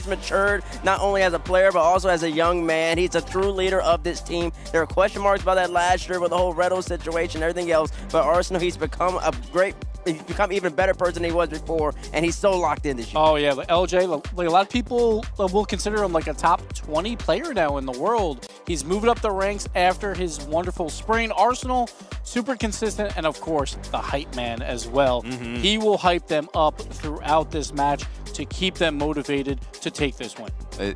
he's matured not only as a player but also as a young man. He's a true leader of this team. There are question marks about that last year with the whole Redo situation and everything else, but Arsenal, he's become even better person than he was before, and he's so locked in this year. Oh, yeah. Like LJ, like a lot of people will consider him like a top 20 player now in the world. He's moving up the ranks after his wonderful spring. Arsenal, super consistent, and of course, the hype man as well. He will hype them up throughout this match to keep them motivated to take this win.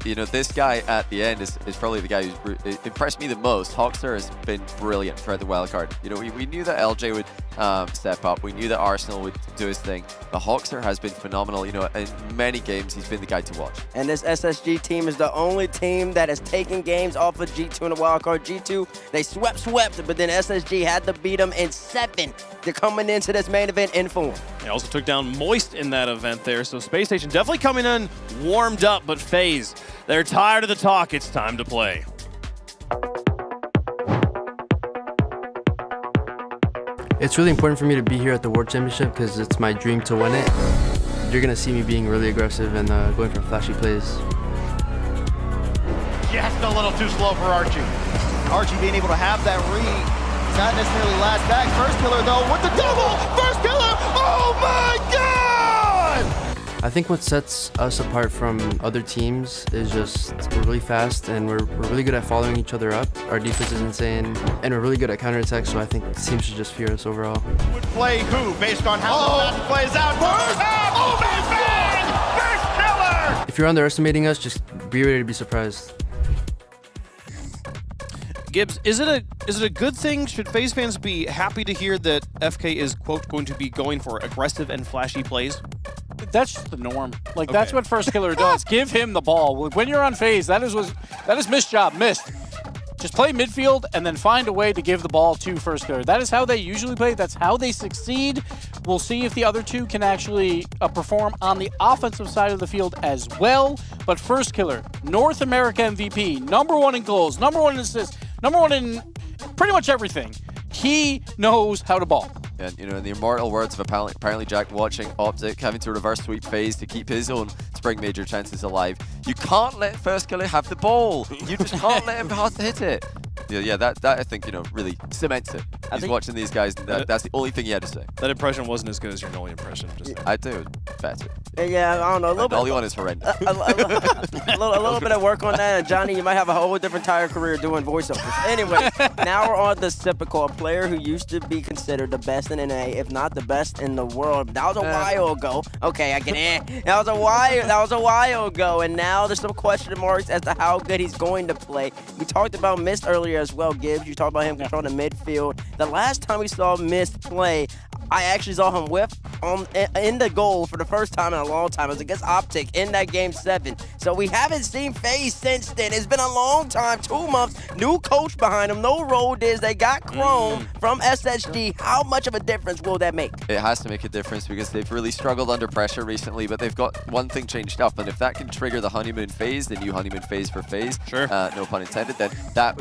You know, this guy at the end is probably the guy who's impressed me the most. Hawkster has been brilliant throughout the wildcard. You know, we knew that LJ would step up. We knew that Arsenal would do his thing. But Hawkster has been phenomenal. You know, in many games, he's been the guy to watch. And this SSG team is the only team that has taken games off of G2 in the wildcard. G2, they swept, but then SSG had to beat them in 7. They're coming into this main event in form. They also took down Moist in that event there, so Space Station definitely coming in warmed up, but FaZe, they're tired of the talk. It's time to play. It's really important for me to be here at the World Championship because it's my dream to win it. You're going to see me being really aggressive and going for flashy plays. Just a little too slow for Archie. Archie being able to have that read. Not necessarily last back. First killer though with the double. First killer. Oh my God! I think what sets us apart from other teams is just we're really fast and we're really good at following each other up. Our defense is insane and we're really good at counterattack, so I think teams should just fear us overall. Would play who based on how the match plays out? Oh my God! First killer! If you're underestimating us, just be ready to be surprised. Gibbs, is it a good thing? Should FaZe fans be happy to hear that FK is, quote, going to be going for aggressive and flashy plays? That's just the norm. Like, that's what First Killer does. Give him the ball. When you're on FaZe, that is missed job. Missed. Just play midfield and then find a way to give the ball to First Killer. That is how they usually play. That's how they succeed. We'll see if the other two can actually perform on the offensive side of the field as well. But First Killer, North America MVP, #1 in goals, #1 in assists, #1 in pretty much everything. He knows how to ball. And, you know, in the immortal words of apparently Jack watching Optic, having to reverse sweep FaZe to keep his own spring major chances alive. You can't let First Killer have the ball. You just can't let him have to hit it. Yeah, that I think, you know, really cements it. He's watching these guys, and that's the only thing he had to say. That impression wasn't as good as your Nolly impression. I do. Better. Yeah, I don't know. A little bit. Nolly one is horrendous. A little bit of work on that, and Johnny, you might have a whole different entire career doing voiceovers. Anyway, now we're on the typical player who used to be considered the best in NA, if not the best in the world. That was a while ago. Okay, I can. That was a while ago, and now there's some question marks as to how good he's going to play. We talked about Mist earlier as well, Gibbs. You talked about him controlling the midfield. The last time we saw Mist play, I actually saw him whip in the goal for the first time in a long time. It was against Optic in that Game 7. So we haven't seen FaZe since then. It's been a long time, 2 months. New coach behind him, no role diz. They got Chrome from SSG. How much of a difference will that make? It has to make a difference because they've really struggled under pressure recently, but they've got one thing changed up, and if that can trigger the honeymoon phase, the new honeymoon phase for FaZe, no pun intended, then that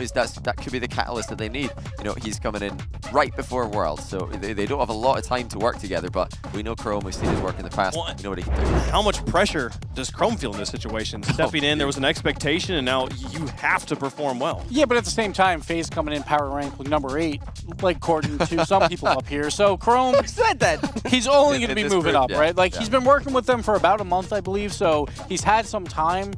could be the catalyst that they need. You know, he's coming in right before Worlds, so they don't have a lot of time to work together, but we know Chrome, we've seen his work in the past, we know what he can do. How much pressure does Chrome feel in this situation? Stepping in, there was an expectation, and now you have to perform well. Yeah, but at the same time, FaZe coming in power rank with #8, like according to some people up here. So Chrome, who said that? He's only going to be moving up, right? Like he's been working with them for about a month, I believe, so he's had some time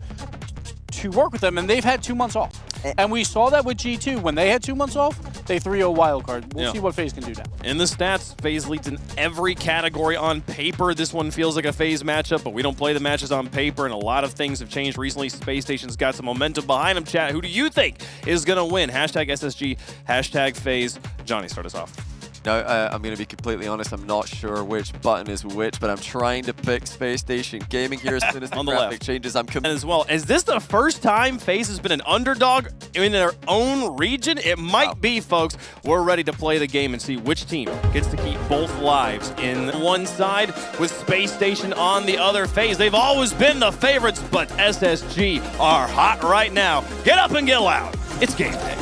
to work with them, and they've had 2 months off. And we saw that with G2. When they had 2 months off, they 3-0 wildcard. We'll see what FaZe can do now. In the stats, FaZe leads in every category on paper. This one feels like a FaZe matchup, but we don't play the matches on paper, and a lot of things have changed recently. Space Station's got some momentum behind him, chat. Who do you think is going to win? Hashtag SSG, hashtag FaZe. Johnny, start us off. Now, I'm going to be completely honest, I'm not sure which button is which, but I'm trying to pick Space Station Gaming here as soon as the graphic changes. I'm and as well, is this the first time FaZe has been an underdog in their own region? It might be, folks. We're ready to play the game and see which team gets to keep both lives in one side with Space Station on the other. FaZe, they've always been the favorites, but SSG are hot right now. Get up and get loud. It's game day.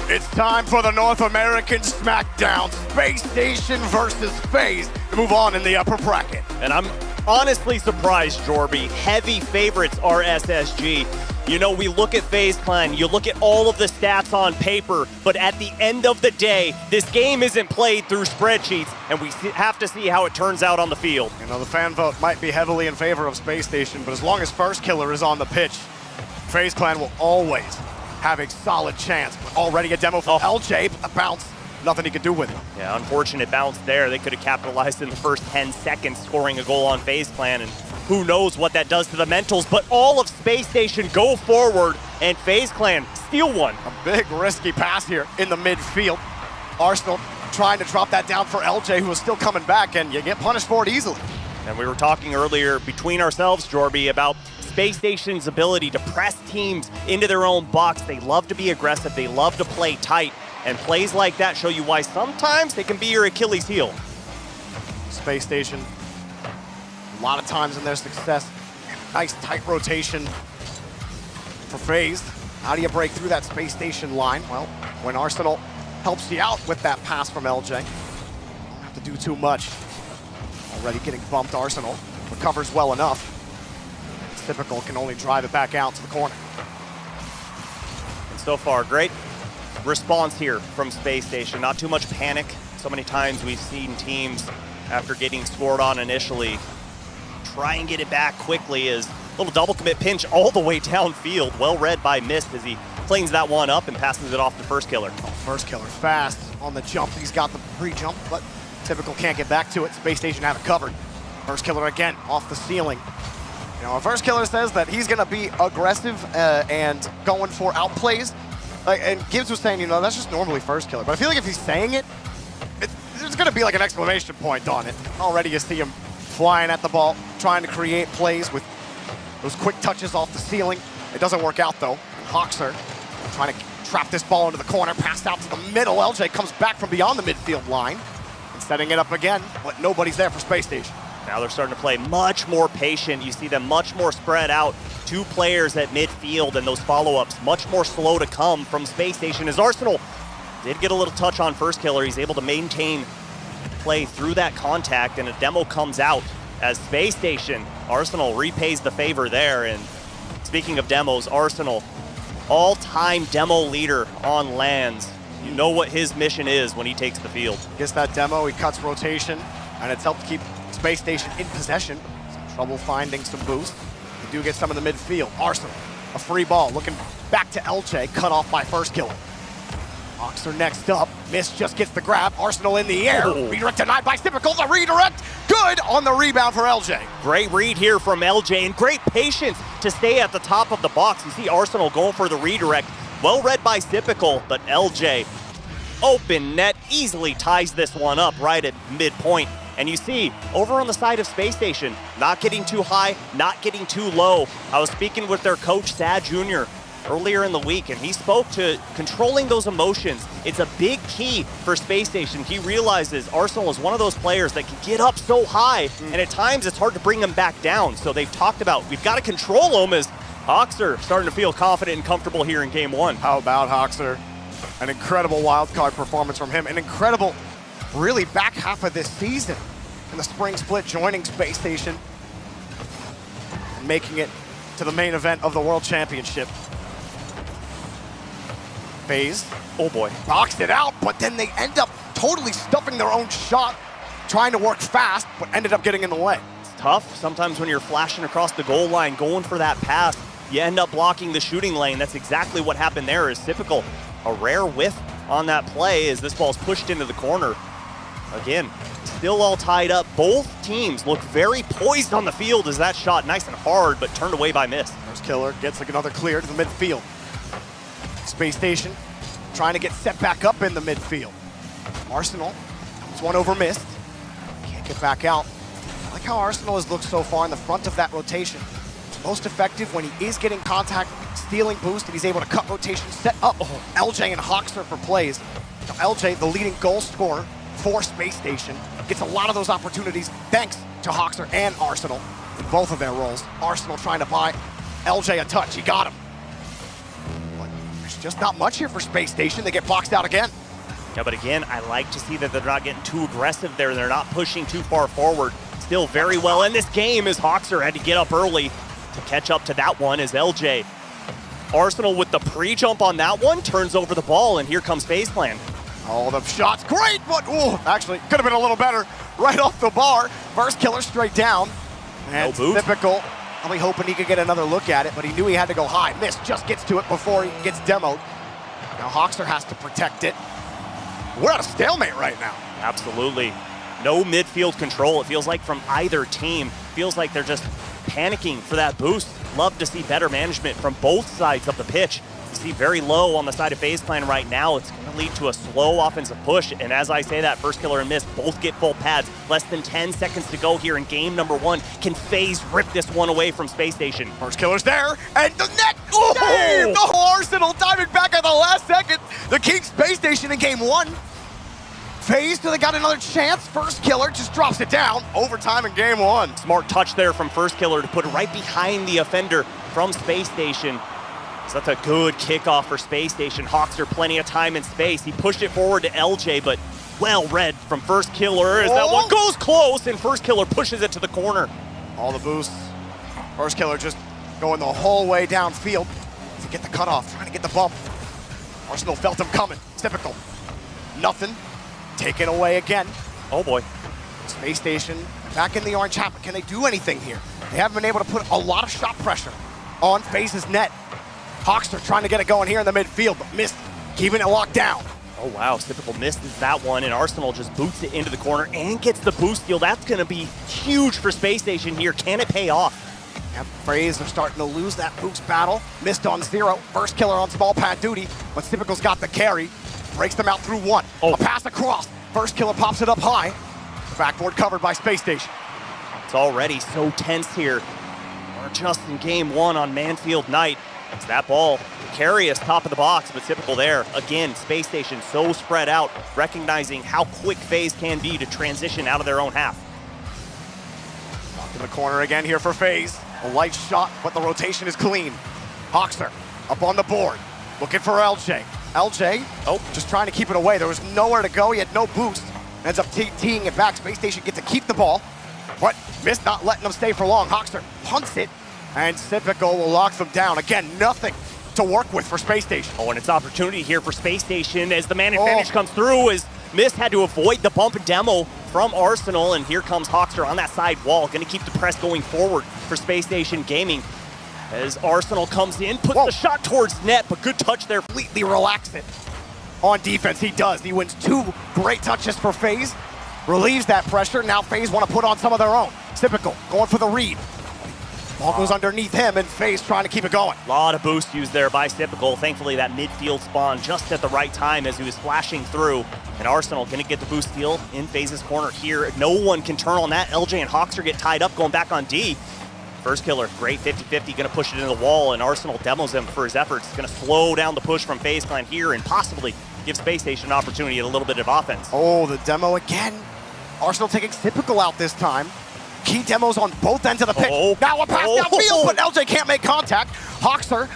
It's time for the North American SmackDown, Space Station versus FaZe, to move on in the upper bracket. And I'm honestly surprised, Jorby. Heavy favorites are SSG. You know, we look at FaZe Clan, you look at all of the stats on paper, but at the end of the day, this game isn't played through spreadsheets, and we have to see how it turns out on the field. You know, the fan vote might be heavily in favor of Space Station, but as long as First Killer is on the pitch, FaZe Clan will always have a solid chance. But already a demo from LJ, a bounce, nothing he could do with it. Yeah, unfortunate bounce there. They could have capitalized in the first 10 seconds, scoring a goal on FaZe Clan, and who knows what that does to the mentals, but all of Space Station go forward, and FaZe Clan steal one. A big risky pass here in the midfield. Arsenal trying to drop that down for LJ, who is still coming back, and you get punished for it easily. And we were talking earlier between ourselves, Jorby, about Space Station's ability to press teams into their own box. They love to be aggressive. They love to play tight. And plays like that show you why sometimes they can be your Achilles heel. Space Station, a lot of times in their success, nice tight rotation for FaZe. How do you break through that Space Station line? Well, when Arsenal helps you out with that pass from LJ, don't have to do too much. Already getting bumped, Arsenal recovers well enough. Typical can only drive it back out to the corner. And so far, great response here from Space Station. Not too much panic. So many times we've seen teams, after getting scored on initially, try and get it back quickly. As a little double commit pinch all the way downfield. Well read by Mist as he cleans that one up and passes it off to First Killer. First Killer fast on the jump. He's got the pre-jump, but Typical can't get back to it. Space Station have it covered. First Killer again off the ceiling. You know, First Killer says that he's going to be aggressive and going for outplays. And Gibbs was saying, you know, that's just normally First Killer. But I feel like if he's saying it, there's going to be like an exclamation point on it. Already you see him flying at the ball, trying to create plays with those quick touches off the ceiling. It doesn't work out, though. Hoxer trying to trap this ball into the corner, passed out to the middle. LJ comes back from beyond the midfield line and setting it up again, but nobody's there for Space Station. Now they're starting to play much more patient. You see them much more spread out. Two players at midfield, and those follow-ups much more slow to come from Space Station. As Arsenal did get a little touch on First Killer, he's able to maintain play through that contact, and a demo comes out as Space Station. Arsenal repays the favor there. And speaking of demos, Arsenal, all-time demo leader on lands. You know what his mission is when he takes the field. Gets that demo, he cuts rotation, and it's helped keep Space Station in possession. Some trouble finding some boost. They do get some in the midfield. Arsenal, a free ball, looking back to LJ, cut off by First Killer. Hoxer next up. Mist just gets the grab. Arsenal in the air. Oh. Redirect denied by Typical. The redirect, good on the rebound for LJ. Great read here from LJ, and great patience to stay at the top of the box. You see Arsenal going for the redirect. Well read by Typical, but LJ, open net, easily ties this one up right at midpoint. And you see, over on the side of Space Station, not getting too high, not getting too low. I was speaking with their coach, Sad Jr., earlier in the week, and he spoke to controlling those emotions. It's a big key for Space Station. He realizes Arsenal is one of those players that can get up so high, and at times it's hard to bring them back down. So they've talked about, we've got to control them, as Hoxer starting to feel confident and comfortable here in game one. How about Hoxer? An incredible wildcard performance from him. An incredible, really, back half of this season in the spring split, joining Space Station and making it to the main event of the World Championship. FaZe, oh boy, boxed it out, but then they end up totally stuffing their own shot, trying to work fast, but ended up getting in the way. It's tough sometimes when you're flashing across the goal line, going for that pass, you end up blocking the shooting lane. That's exactly what happened there. Is Typical. A rare whiff on that play as this ball's pushed into the corner. Again, still all tied up. Both teams look very poised on the field as that shot nice and hard, but turned away by Mist. First Killer gets like another clear to the midfield. Space Station trying to get set back up in the midfield. Arsenal comes one over Mist. Can't get back out. I like how Arsenal has looked so far in the front of that rotation. Most effective when he is getting contact, stealing boost, and he's able to cut rotation, set up LJ and Hoxer for plays. Now, LJ, the leading goal scorer for Space Station, gets a lot of those opportunities thanks to Hoxer and Arsenal in both of their roles. Arsenal trying to buy LJ a touch. He got him. But There's just not much here for Space Station. They get boxed out again. Yeah, but again, I like to see that they're not getting too aggressive there. They're not pushing too far forward. Still very well in this game as Hoxer had to get up early to catch up to that one as LJ. Arsenal with the pre-jump on that one, turns over the ball, and here comes FaZe Clan. All the shots, great, but ooh, actually could have been a little better. Right off the bar, first killer straight down. And No boot. Typical, probably hoping he could get another look at it, but he knew he had to go high. Mist just gets to it before he gets demoed. Now Hoxer has to protect it. We're at a stalemate right now. Absolutely. No midfield control, it feels like, from either team. Feels like they're just panicking for that boost. Love to see better management from both sides of the pitch. You see very low on the side of FaZe Clan right now. It's going to lead to a slow offensive push. And as I say that, first killer and Mist both get full pads. Less than 10 seconds to go here in game number 1. Can FaZe rip this one away from Space Station? First killer's there, and the net saved! Oh, Arsenal diving back at the last second. The King Space Station in game 1. FaZe, do they got another chance? First killer just drops it down. Overtime in game 1. Smart touch there from first killer to put it right behind the offender from Space Station. So that's a good kickoff for Space Station. Hoxer plenty of time and space. He pushed it forward to LJ, but well read from first killer as that one goes close and first killer pushes it to the corner. All the boosts. First killer just going the whole way downfield to get the cutoff, trying to get the bump. Arsenal felt him coming. Typical. Nothing. Taken away again. Oh boy. Space Station back in the orange hat. Can they do anything here? They haven't been able to put a lot of shot pressure on FaZe's net. Hoxer trying to get it going here in the midfield, but Mist keeping it locked down. Oh wow, typical misses that one, and Arsenal just boots it into the corner and gets the boost steal. That's going to be huge for Space Station here. Can it pay off? Yep, FaZe are starting to lose that boost battle. Mist on 0, first killer on small pad duty, but Typical's got the carry. Breaks them out through 1. A pass across. First killer pops it up high. Backboard covered by Space Station. It's already so tense here. We're just in game 1 on Manfield night. It's that ball. Carry is top of the box, but Typical there. Again, Space Station so spread out, recognizing how quick FaZe can be to transition out of their own half. Up in the corner again here for FaZe. A light shot, but the rotation is clean. Hoxer up on the board, looking for LJ. LJ, just trying to keep it away. There was nowhere to go. He had no boost. Ends up teeing it back. Space Station gets to keep the ball, but Mist not letting them stay for long. Hoxer punts it, and Typical will lock them down. Again, nothing to work with for Space Station. Oh, and it's opportunity here for Space Station as the man advantage comes through, as Mist had to avoid the bump and demo from Arsenal, and here comes Hoxer on that side wall, going to keep the press going forward for Space Station Gaming. As Arsenal comes in, puts the shot towards net, but good touch there. Completely relax it. On defense, he does. He wins 2 great touches for FaZe. Relieves that pressure. Now FaZe want to put on some of their own. Typical, going for the read. Ball goes underneath him, and FaZe trying to keep it going. A lot of boost used there by Typical. Thankfully, that midfield spawn just at the right time as he was flashing through. And Arsenal going to get the boost steal in FaZe's corner here. No one can turn on that. LJ and Hoxer get tied up, going back on D. First killer, great 50-50, going to push it into the wall, and Arsenal demos him for his efforts. Going to slow down the push from FaZe Clan here and possibly give Space Station an opportunity at a little bit of offense. Oh, the demo again. Arsenal taking Typical out this time. Key demos on both ends of the pitch. Now a pass downfield, but LJ can't make contact. Hoxer,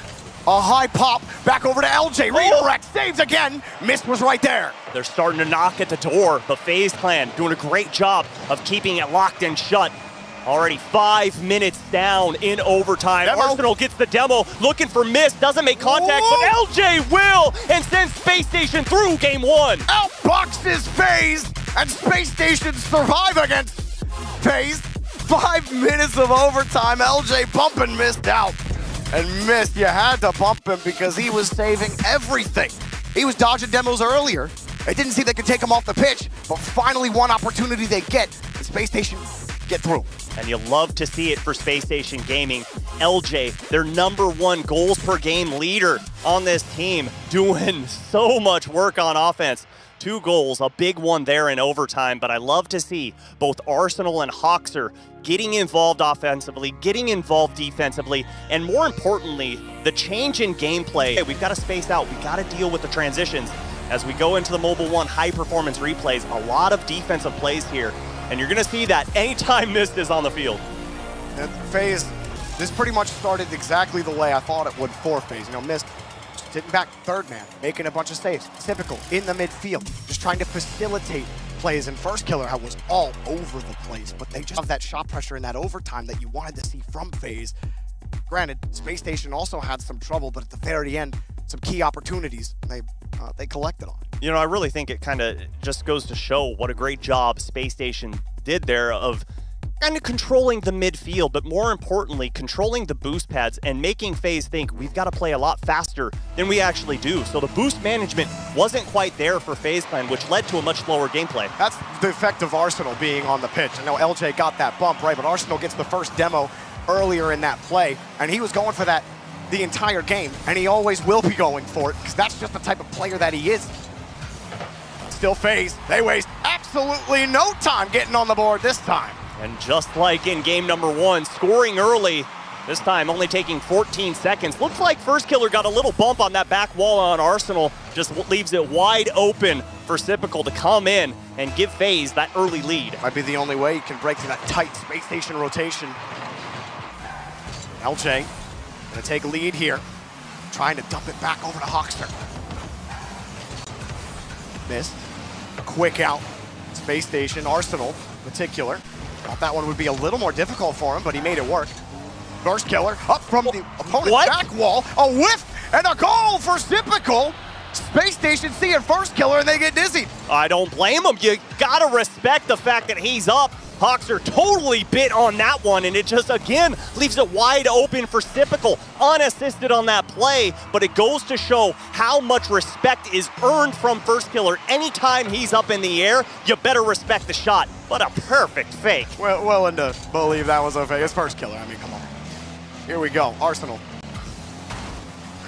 a high pop, back over to LJ. Redirect, saves again. Mist was right there. They're starting to knock at the door, but FaZe Clan doing a great job of keeping it locked and shut. Already 5 minutes down in overtime. Arsenal gets the demo, looking for Mist, doesn't make contact, but LJ will, and sends Space Station through game 1. Outboxes FaZe, and Space Station survive against FaZe. 5 minutes of overtime, LJ bumping Mist out. And Mist, you had to bump him because he was saving everything. He was dodging demos earlier. They didn't see they could take him off the pitch, but finally one opportunity they get, and Space Station get through. And you love to see it for Space Station Gaming. LJ, their #1 goals per game leader on this team, doing so much work on offense. 2 goals, a big one there in overtime, but I love to see both Arsenal and Hoxer getting involved offensively, getting involved defensively, and more importantly, the change in gameplay. We've got to space out, we've got to deal with the transitions. As we go into the Mobile 1 high-performance replays, a lot of defensive plays here, and you're going to see that anytime Mist is on the field. And FaZe, this pretty much started exactly the way I thought it would for FaZe. You know, Mist sitting back, third man, making a bunch of saves. Typical in the midfield, just trying to facilitate plays. And First Killer was all over the place, but they just have that shot pressure in that overtime that you wanted to see from FaZe. Granted, Space Station also had some trouble, but at the very end, some key opportunities they collected on. You know, I really think it kind of just goes to show what a great job Space Station did there of kind of controlling the midfield, but more importantly, controlling the boost pads and making FaZe think we've got to play a lot faster than we actually do. So the boost management wasn't quite there for FaZe Clan, which led to a much slower gameplay. That's the effect of Arsenal being on the pitch. I know LJ got that bump, right, but Arsenal gets the first demo earlier in that play, and he was going for that the entire game, and he always will be going for it, because that's just the type of player that he is. Still FaZe, they waste absolutely no time getting on the board this time. And just like in game number 1, scoring early, this time only taking 14 seconds. Looks like First Killer got a little bump on that back wall on Arsenal, just leaves it wide open for Sypical to come in and give FaZe that early lead. Might be the only way you can break through that tight Space Station rotation. LJ gonna take lead here, trying to dump it back over to Hawkster. Missed. Quick out. Space Station, Arsenal in particular. Thought that one would be a little more difficult for him, but he made it work. First Killer up from the opponent's back wall. A whiff and a goal for Sypical. Space Station seeing First Killer and they get dizzy. I don't blame him. You gotta respect the fact that he's up. Hawkster totally bit on that one, and it just, again, leaves it wide open for Sypical, unassisted on that play, but it goes to show how much respect is earned from First Killer. Anytime he's up in the air, you better respect the shot. What a perfect fake. Well, willing to believe that was a fake. It's First Killer, I mean, come on. Here we go, Arsenal.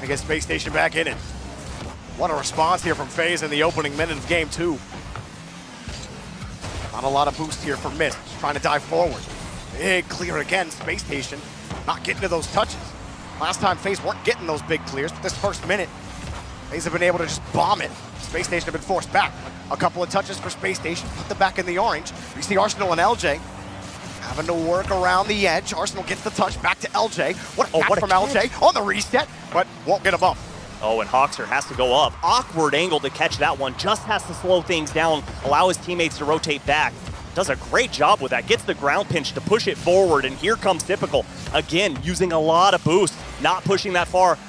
I get Space Station back in it. What a response here from FaZe in the opening minute of game 2. Not a lot of boost here for Mist, just trying to dive forward. Big clear again, Space Station, not getting to those touches. Last time FaZe weren't getting those big clears, but this first minute, FaZe have been able to just bomb it. Space Station have been forced back. A couple of touches for Space Station, put them back in the orange. You see Arsenal and LJ having to work around the edge. Arsenal gets the touch, back to LJ. What a catch from LJ on the reset, but won't get a bump. Oh, and Hawkster has to go up. Awkward angle to catch that one. Just has to slow things down, allow his teammates to rotate back. Does a great job with that. Gets the ground pinch to push it forward, and here comes Sypical. Again, using a lot of boost, not pushing that far.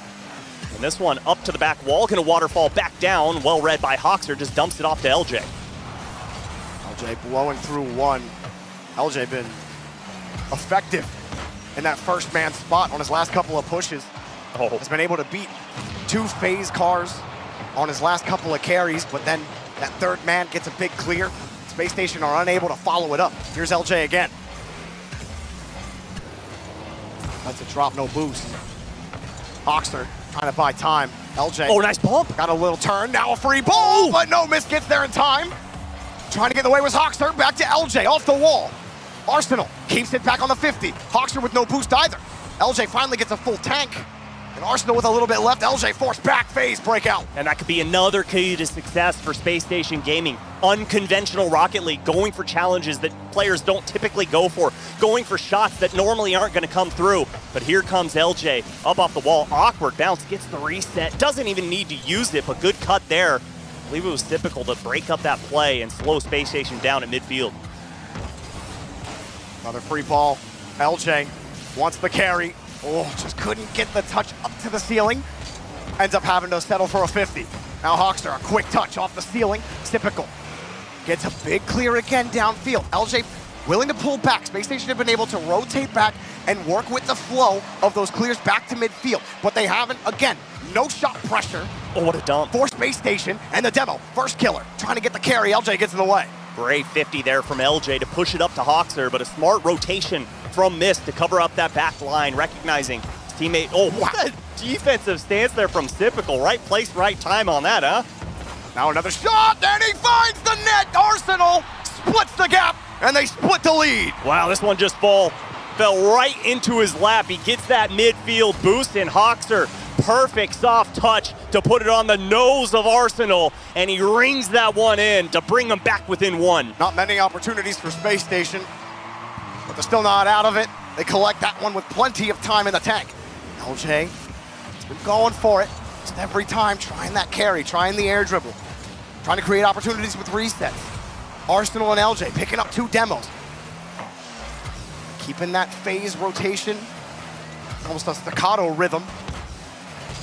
And this one up to the back wall, gonna waterfall back down. Well read by Hawkster, just dumps it off to LJ. LJ blowing through one. LJ been effective in that first man spot on his last couple of pushes. Has been able to beat 2 FaZe cars on his last couple of carries, but then that third man gets a big clear. Space Station are unable to follow it up. Here's LJ again. That's a drop, no boost. Hawkster trying to buy time. LJ. Oh, nice bump. Got a little turn, now a free ball, but no miss, gets there in time. Trying to get in the way was Hawkster, back to LJ, off the wall. Arsenal keeps it back on the 50. Hawkster with no boost either. LJ finally gets a full tank. And Arsenal with a little bit left. LJ forced back, FaZe breakout. And that could be another key to success for Space Station Gaming. Unconventional Rocket League, going for challenges that players don't typically go for, going for shots that normally aren't going to come through. But here comes LJ, up off the wall, awkward bounce, gets the reset, doesn't even need to use it, but good cut there. I believe it was typical to break up that play and slow Space Station down at midfield. Another free ball. LJ wants the carry. Oh, just couldn't get the touch up to the ceiling. Ends up having to settle for a 50. Now Hawkster, a quick touch off the ceiling. Typical. Gets a big clear again downfield. LJ willing to pull back. Space Station have been able to rotate back and work with the flow of those clears back to midfield. But they haven't, again, no shot pressure. Oh, what a dump. For Space Station and the demo. First Killer trying to get the carry. LJ gets in the way. Great 50 there from LJ to push it up to Hawkster, but a smart rotation from Mist to cover up that back line, recognizing his teammate. Oh, what a defensive stance there from Sypical. Right place, right time on that, huh? Now another shot, and he finds the net. Arsenal splits the gap, and they split the lead. Wow, this one just fell right into his lap. He gets that midfield boost, and Hawkster, perfect soft touch to put it on the nose of Arsenal, and he rings that one in to bring them back within one. Not many opportunities for Space Station, but they're still not out of it. They collect that one with plenty of time in the tank. LJ has been going for it. Just every time trying that carry, trying the air dribble, trying to create opportunities with resets. Arsenal and LJ picking up 2 demos. Keeping that phase rotation, almost a staccato rhythm.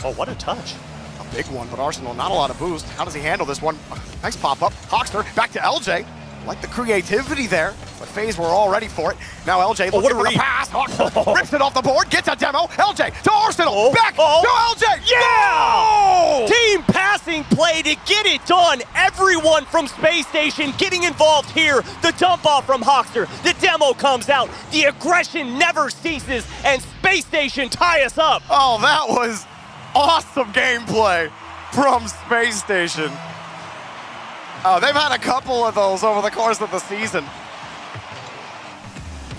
Oh, what a touch. A big one, but Arsenal not a lot of boost. How does he handle this one? Nice pop-up. Hawkster back to LJ. Like the creativity there, but FaZe were all ready for it. Now LJ looking for the pass. Hawkster rips it off the board, gets a demo. LJ to Arsenal, back to LJ. Yeah! Oh! Team passing play to get it done. Everyone from Space Station getting involved here. The dump off from Hawkster. The demo comes out. The aggression never ceases, and Space Station tie us up. Oh, that was awesome gameplay from Space Station. Oh, they've had a couple of those over the course of the season.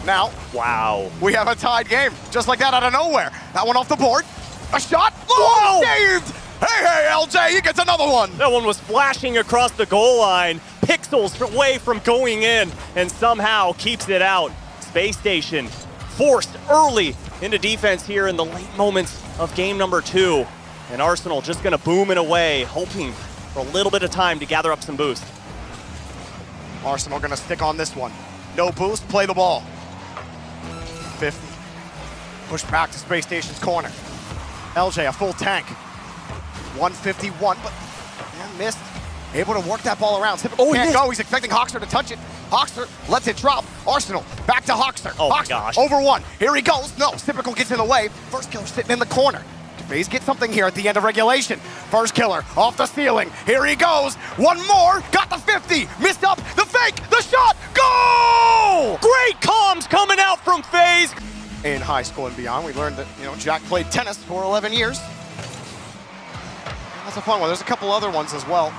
Now, wow, we have a tied game, just like that out of nowhere. That one off the board, a shot, oh, saved! Hey, LJ, he gets another one. That one was flashing across the goal line, pixels away from going in, and somehow keeps it out. Space Station forced early into defense here in the late moments of game number 2. And Arsenal just gonna boom it away, hoping for a little bit of time to gather up some boost. Arsenal gonna stick on this one. No boost, play the ball. 50. Push back to Space Station's corner. LJ, a full tank. 151, but man, missed. Able to work that ball around. Typical can't go. He's expecting Hawkster to touch it. Hawkster lets it drop. Arsenal back to Hawkster. Oh my Hawkster, gosh. over 1. Here he goes. No, Typical gets in the way. First killer sitting in the corner. FaZe get something here at the end of regulation. First killer off the ceiling. Here he goes. One more. Got the 50. Missed up. The fake. The shot. Goal! Great comms coming out from FaZe. In high school and beyond, we learned that, Jack played tennis for 11 years. That's a fun one. There's a couple other ones as well.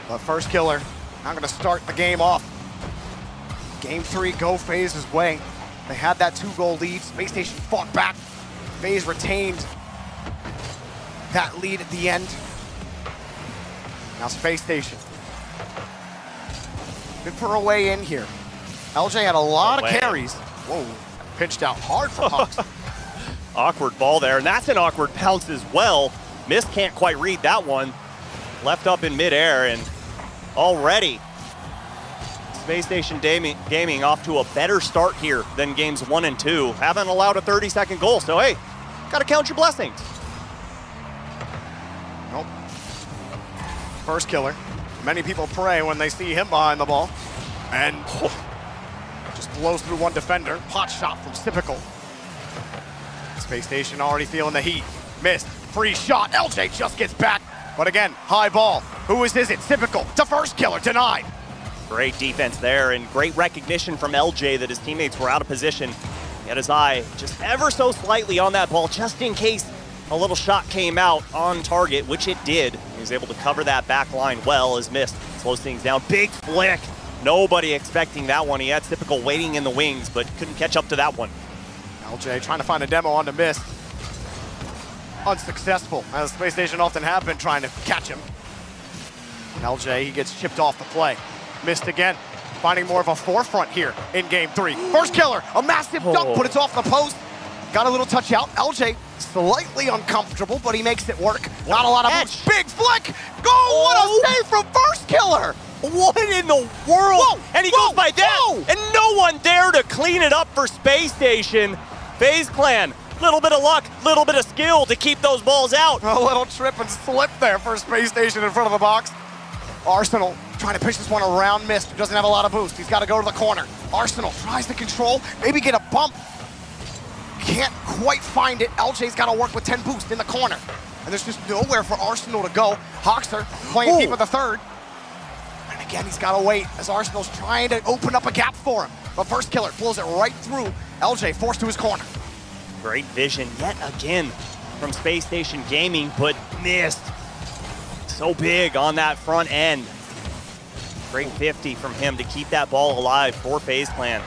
But first killer, now going to start the game off. Game 3, go FaZe's way. They had that 2-goal lead. Space Station fought back. FaZe retained that lead at the end. Now Space Station. Good for a way in here. LJ had a lot of carries. Whoa, pitched out hard for Hawks. Awkward ball there, and that's an awkward bounce as well. Mist can't quite read that one. Left up in midair, and already Space Station Gaming off to a better start here than games 1 and 2. Haven't allowed a 30-second goal, so hey, gotta count your blessings. Nope. First killer. Many people pray when they see him behind the ball. And just blows through one defender. Hot shot from Typical. Space Station already feeling the heat. Missed. Free shot. LJ just gets back. But again, high ball. Who is it? Typical. To first killer. Denied. Great defense there and great recognition from LJ that his teammates were out of position. He had his eye just ever so slightly on that ball just in case a little shot came out on target, which it did. He was able to cover that back line well as Mist slows things down. Big flick. Nobody expecting that one. He had Typical waiting in the wings, but couldn't catch up to that one. LJ trying to find a demo onto Mist. Unsuccessful, as Space Station often have been trying to catch him. LJ, he gets chipped off the play. Missed again. Finding more of a forefront here in game 3. First killer, a massive dunk, but it's off the post. Got a little touch out. LJ slightly uncomfortable, but he makes it work. Not a lot of moves. Big flick. Go! What a save from first killer. What in the world? Whoa, and he goes by that, and no one there to clean it up for Space Station. FaZe Clan, little bit of luck, little bit of skill to keep those balls out. A little trip and slip there for Space Station in front of the box. Arsenal trying to pitch this one around Mist, who doesn't have a lot of boost. He's got to go to the corner. Arsenal tries to control, maybe get a bump. Can't quite find it. LJ's got to work with 10 boost in the corner. And there's just nowhere for Arsenal to go. Hawkster playing deep with the third. And again, he's got to wait as Arsenal's trying to open up a gap for him. But first killer blows it right through. LJ forced to his corner. Great vision yet again from Space Station Gaming, but missed. So big on that front end. Great 50 from him to keep that ball alive for FaZe Clan.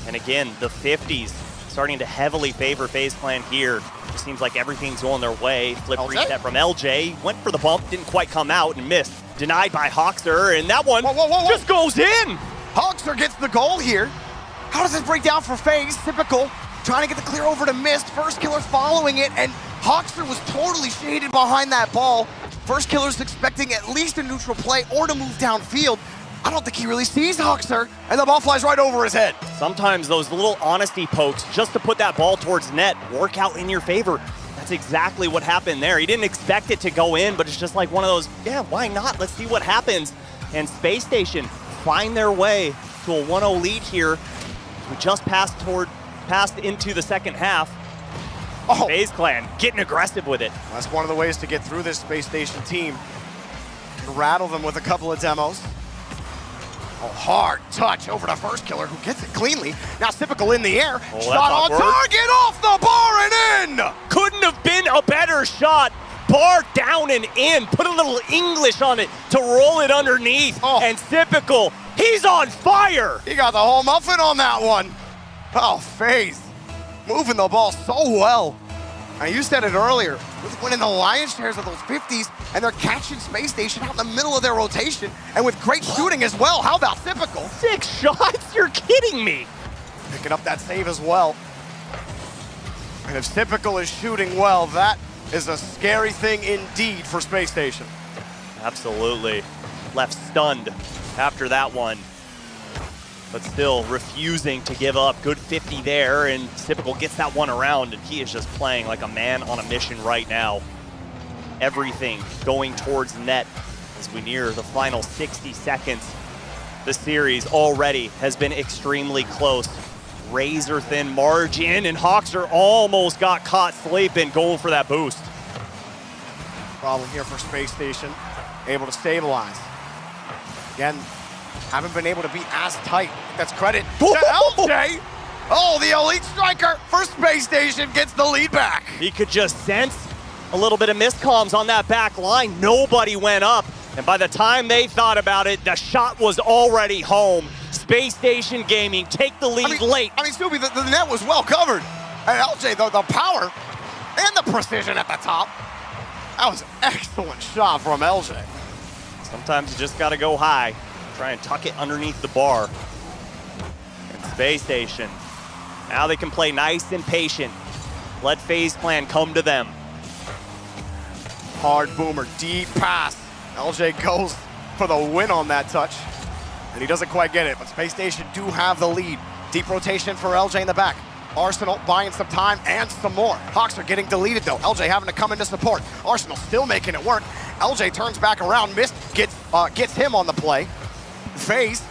And again, the 50s starting to heavily favor FaZe Clan here. It seems like everything's going their way. Flip reset from LJ. Went for the bump, didn't quite come out and missed. Denied by Hawkster, and that one just goes in. Hawkster gets the goal here. How does this break down for FaZe? Typical. Trying to get the clear over to Mist. First killer following it, and Hoxer was totally shaded behind that ball. First Killer's expecting at least a neutral play or to move downfield. I don't think he really sees Hoxer, and the ball flies right over his head. Sometimes those little honesty pokes just to put that ball towards net work out in your favor. That's exactly what happened there. He didn't expect it to go in, but it's just like one of those, yeah, why not? Let's see what happens. And Space Station find their way to a 1-0 lead here. We just passed into the second half. Oh. FaZe Clan getting aggressive with it. That's one of the ways to get through this Space Station team. Rattle them with a couple of demos. Oh, hard touch over to First Killer, who gets it cleanly. Now Typical in the air. Oh, shot on target, off the bar and in! Couldn't have been a better shot. Bar down and in. Put a little English on it to roll it underneath. Oh. And Typical, he's on fire. He got the whole muffin on that one. Oh, FaZe moving the ball so well. Now, you said it earlier, with winning the lion's shares of those 50s, and they're catching Space Station out in the middle of their rotation, and with great shooting as well. How about Typical? 6 shots? You're kidding me. Picking up that save as well. And if Typical is shooting well, that is a scary thing indeed for Space Station. Absolutely. Left stunned after that one. But still refusing to give up. Good 50 there, and Typical gets that one around, and he is just playing like a man on a mission right now. Everything going towards net as we near the final 60 seconds. The series already has been extremely close. Razor thin margin, and Hoxer almost got caught sleeping, going for that boost. Problem here for Space Station, able to stabilize. Again, haven't been able to be as tight. That's credit to LJ. Oh, the elite striker for Space Station gets the lead back. He could just sense a little bit of miscomms on that back line. Nobody went up, and by the time they thought about it, the shot was already home. Space Station Gaming take the lead late. I mean, Scooby, the net was well covered. And LJ, the power and the precision at the top. That was an excellent shot from LJ. Sometimes you just gotta go high. Try and tuck it underneath the bar. And Space Station, now they can play nice and patient. Let FaZe Clan come to them. Hard boomer, deep pass. LJ goes for the win on that touch. And he doesn't quite get it, but Space Station do have the lead. Deep rotation for LJ in the back. Arsenal buying some time and some more. Hawks are getting deleted though. LJ having to come into support. Arsenal still making it work. LJ turns back around, Mist gets him on the play. FaZe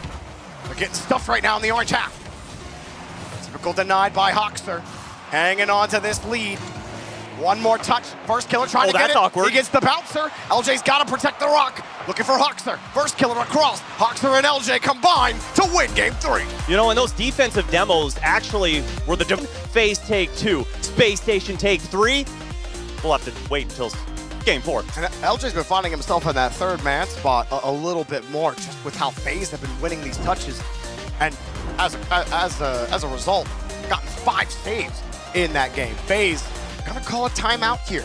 are getting stuffed right now in the orange half. Typical denied by Hoxer. Hanging on to this lead. One more touch. First Killer trying to get it. Awkward. He gets the bouncer. LJ's got to protect the rock. Looking for Hoxer. First Killer across. Hoxer and LJ combine to win game 3. You know, and those defensive demos actually were the FaZe take 2, Space Station take 3. We'll have to wait until game 4. And LJ's been finding himself in that third man spot a little bit more, just with how FaZe have been winning these touches. And as a result, gotten 5 saves in that game. FaZe gonna call a timeout here.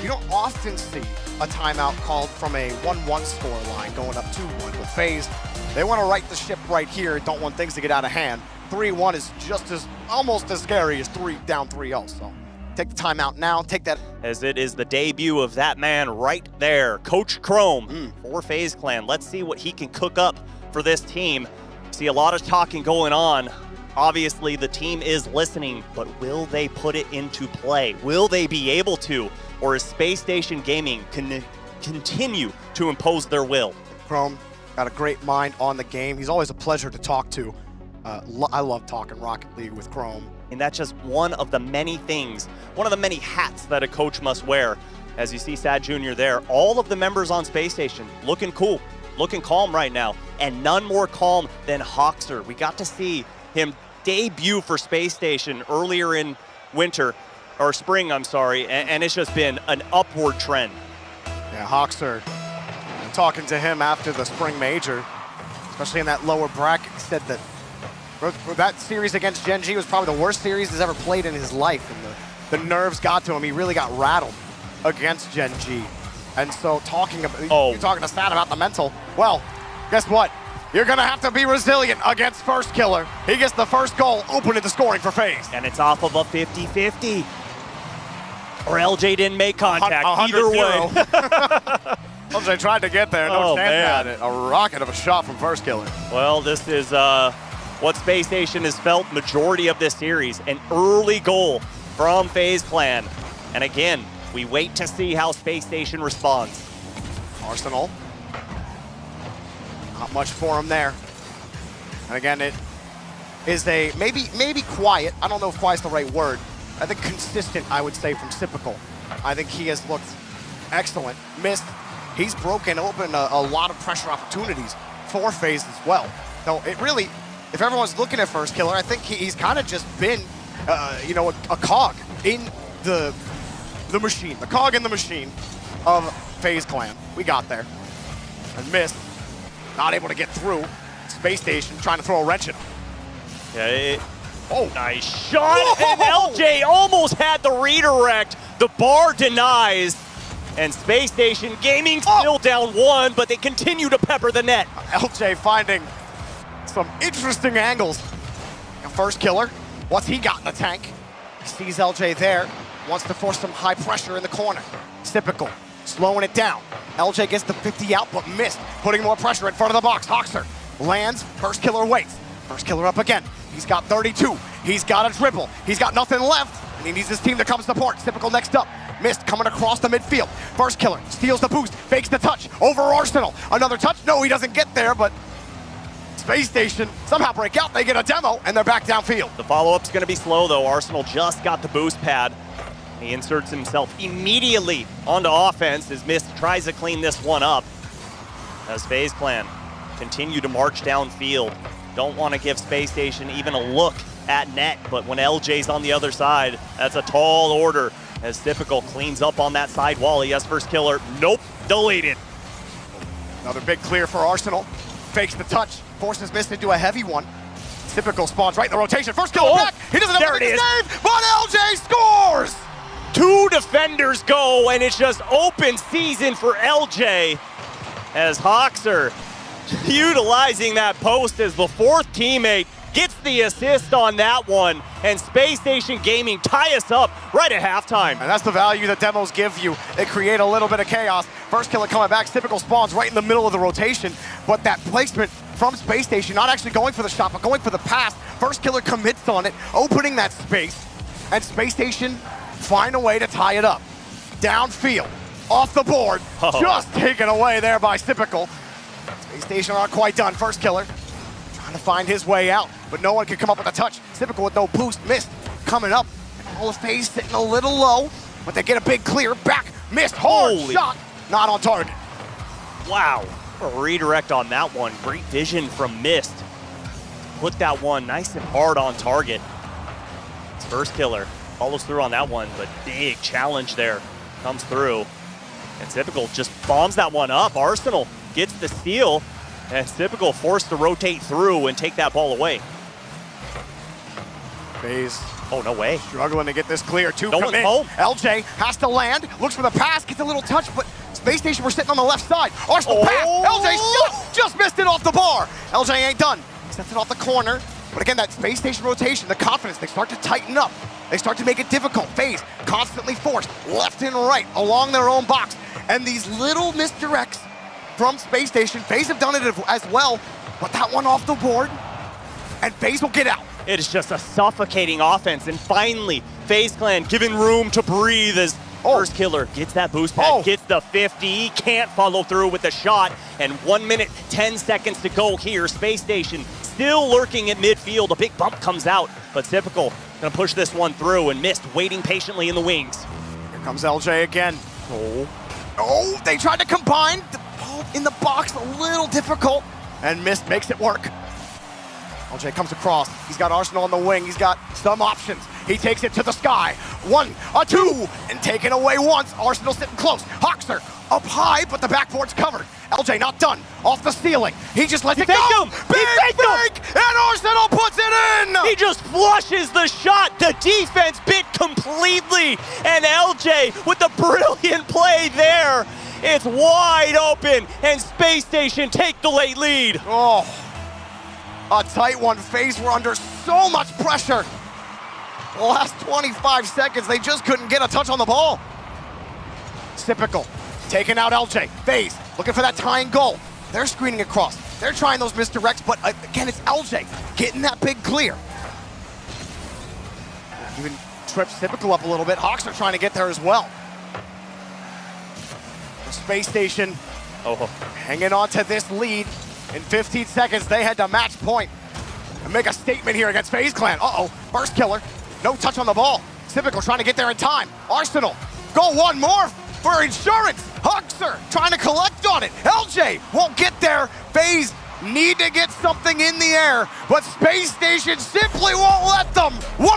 You don't often see a timeout called from a 1-1 score line going up 2-1. With FaZe, they want to right the ship right here. Don't want things to get out of hand. 3-1 is just almost as scary as down 3-0. So take the timeout now. Take that. As it is the debut of that man right there, Coach Chrome for FaZe Clan. Let's see what he can cook up for this team. See a lot of talking going on. Obviously, the team is listening, but will they put it into play? Will they be able to? Or is Space Station Gaming continue to impose their will? Chrome got a great mind on the game. He's always a pleasure to talk to. I love talking Rocket League with Chrome. And that's just one of the many things, one of the many hats that a coach must wear. As you see Sad Jr. there, all of the members on Space Station looking cool, looking calm right now, and none more calm than Hoxer. We got to see him debut for Space Station earlier in spring, I'm sorry, and it's just been an upward trend. Yeah, Hoxer, talking to him after the spring major, especially in that lower bracket, he said that series against Gen G was probably the worst series he's ever played in his life, and the nerves got to him. He really got rattled against Gen G. And so talking about, you're talking to Stat about the mental. Well, guess what? You're gonna have to be resilient against First Killer. He gets the first goal, opening the scoring for FaZe. And it's off of a 50-50. Or LJ didn't make contact. Either way. LJ tried to get there. No Oh, chance man. at it. A rocket of a shot from First Killer. Well, this is what Space Station has felt majority of this series. An early goal from FaZe Clan. And again, we wait to see how Space Station responds. Arsenal. Not much for him there. And again, it is a maybe quiet. I don't know if quiet's the right word. I think consistent, I would say, from Typical. I think he has looked excellent. Missed. He's broken open a lot of pressure opportunities for FaZe as well. So it really, if everyone's looking at First Killer, I think he's kind of just been, you know, a cog in the machine, the cog in the machine of FaZe Clan. We got there. And missed. Not able to get through. Space Station trying to throw a wrench at him. Yeah, Oh, nice shot. Whoa! And LJ almost had the redirect. The bar denies. And Space Station Gaming still down 1, but they continue to pepper the net. LJ finding some interesting angles. And First Killer, what's he got in the tank? He sees LJ there, wants to force some high pressure in the corner. Typical, slowing it down. LJ gets the 50 out, but missed, putting more pressure in front of the box. Hoxer lands, First Killer waits. First Killer up again. He's got 32. He's got a dribble. He's got nothing left, and he needs his team to come support. Typical next up. Missed coming across the midfield. First Killer steals the boost, fakes the touch over Arsenal. Another touch. No, he doesn't get there, but Space Station somehow break out. They get a demo, and they're back downfield. The follow-up's going to be slow, though. Arsenal just got the boost pad. He inserts himself immediately onto offense as Mist tries to clean this one up. As FaZe Clan continue to march downfield. Don't want to give Space Station even a look at net, but when LJ's on the other side, that's a tall order. As Typical cleans up on that side wall. He has First Killer. Nope, deleted. Another big clear for Arsenal. Fakes the touch, forces Mist into a heavy one. Typical spawns right in the rotation. First Killer back. He doesn't have to make a save, but LJ scores! 2 defenders go, and it's just open season for LJ. As Hoxer utilizing that post as the 4th teammate gets the assist on that one, and Space Station Gaming tie us up right at halftime. And that's the value that demos give you. They create a little bit of chaos. First Killer coming back, Typical spawns right in the middle of the rotation, but that placement from Space Station, not actually going for the shot, but going for the pass. First Killer commits on it, opening that space, and Space Station find a way to tie it up. Downfield, off the board, just taken away there by Typical. Space Station aren't quite done. First Killer trying to find his way out, but no one can come up with a touch. Typical with no boost, missed. Coming up, all of FaZe sitting a little low, but they get a big clear back. Missed, hard shot, not on target. Wow, a redirect on that one. Great vision from Mist. Put that one nice and hard on target. It's First Killer follows through on that one, but big challenge there comes through. And Typical just bombs that one up. Arsenal gets the steal, and Typical forced to rotate through and take that ball away. FaZe, oh, no way. Struggling to get this clear. 2 No come one's in. home. LJ has to land, looks for the pass, gets a little touch, but Space Station were sitting on the left side. Arsenal pass, LJ just missed it off the bar. LJ ain't done. Sets it off the corner, but again, that Space Station rotation, the confidence, they start to tighten up. They start to make it difficult. FaZe constantly forced left and right along their own box. And these little misdirects from Space Station, FaZe have done it as well, but that one off the board, and FaZe will get out. It is just a suffocating offense, and finally, FaZe Clan given room to breathe as First Killer gets that boost pad, gets the 50, he can't follow through with the shot, and 1 minute, 10 seconds to go here. Space Station still lurking at midfield. A big bump comes out, but Typical gonna push this one through, and Mist waiting patiently in the wings. Here comes LJ again. Oh, they tried to combine. The ball in the box, a little difficult, and Mist makes it work. LJ comes across. He's got Arsenal on the wing. He's got some options. He takes it to the sky. 1, a 2, and taken away once. Arsenal sitting close. Hoxer up high, but the backboard's covered. LJ not done. Off the ceiling. He just lets it go. Big fake, and Arsenal puts it in. He just flushes the shot. The defense bit completely, and LJ with the brilliant play there. It's wide open, and Space Station take the late lead. Oh, a tight one. FaZe were under so much pressure. The last 25 seconds, they just couldn't get a touch on the ball. Typical, taking out LJ. FaZe looking for that tying goal. They're screening across. They're trying those misdirects, but again, it's LJ getting that big clear. Even trips Typical up a little bit. Hawks are trying to get there as well. The Space Station hanging on to this lead. In 15 seconds, they head to match point and make a statement here against FaZe Clan. First killer, no touch on the ball. Typical trying to get there in time. Arsenal, go one more for insurance. Huxer trying to collect on it. LJ won't get there. FaZe need to get something in the air, but Space Station simply won't let them. One